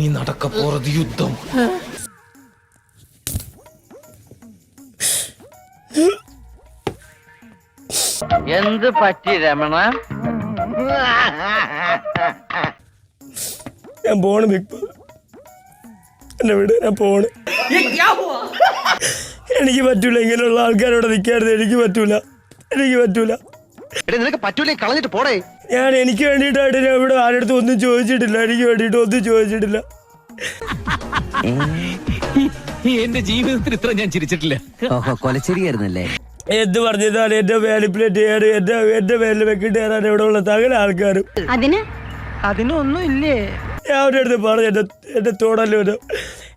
ഇനി നടക്ക പോറത് യുദ്ധം. എന്ത് പറ്റി രമണ? ഞാൻ പോണ് ബിഗ് ബോസ്, എന്നെ വിട്, ഞാൻ പോണ്. എനിക്ക് പറ്റൂല, ഇങ്ങനെയുള്ള ആൾക്കാരോട് നിൽക്കാറുണ്ട്. എനിക്ക് പറ്റൂല. നിനക്ക് പറ്റൂലേ കളഞ്ഞിട്ട് പോടേ. ഞാൻ എനിക്ക് വേണ്ടിയിട്ടായിട്ട് ഞാൻ ഇവിടെ ആരുടെ ഒന്നും ചോദിച്ചിട്ടില്ല. എനിക്ക് വേണ്ടിയിട്ട് ഒന്നും ചോദിച്ചിട്ടില്ല. എന്റെ ജീവിതത്തിൽ ഇത്ര ഞാൻ ചിരിച്ചിട്ടില്ല. കൊലച്ചെരിയായിരുന്നല്ലേ? എന്ത് പറഞ്ഞാൽ എന്റെ മാനിപ്പുലേറ്റ് ചെയ്യാനും എന്റെ മേലിൽ വെക്കിട്ട് കയറാൻ ഇവിടെ ഉള്ള സകല ആൾക്കാരും. അതിനൊന്നും ഇല്ലേ? ഞാൻ അവരുടെ അടുത്ത് പറഞ്ഞു, എന്റെ തൊടലും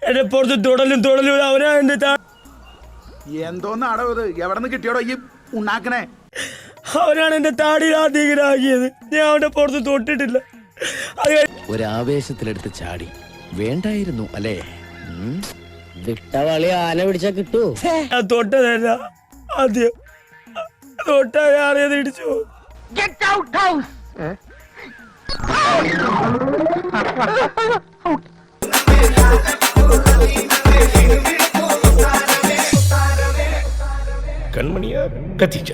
എന്റെ പുറത്ത് തൊടലും അവനാ എന്റെ എന്തോന്നാടോ ഇത്? എവിടെ നിന്ന് കിട്ടിയോടോ ഈ ഉണ്ടാക്കണേ? അവനാണ് എന്റെ താടിയിൽ ആദ്യം ഇങ്ങനെ ആക്കിയത്. ഞാൻ അവന്റെ പുറത്ത് തൊട്ടിട്ടില്ല. ഒരാവേശത്തിലെടുത്ത് ചാടി വേണ്ടായിരുന്നു അല്ലേ? വിട്ടവളി ആന പിടിച്ചാ കിട്ടൂ. ഞാൻ തൊട്ടതല്ല, ആദ്യം തൊട്ടാ ഞാനത് ഇടിച്ചു. കൺമണിയാ കത്തിച്ച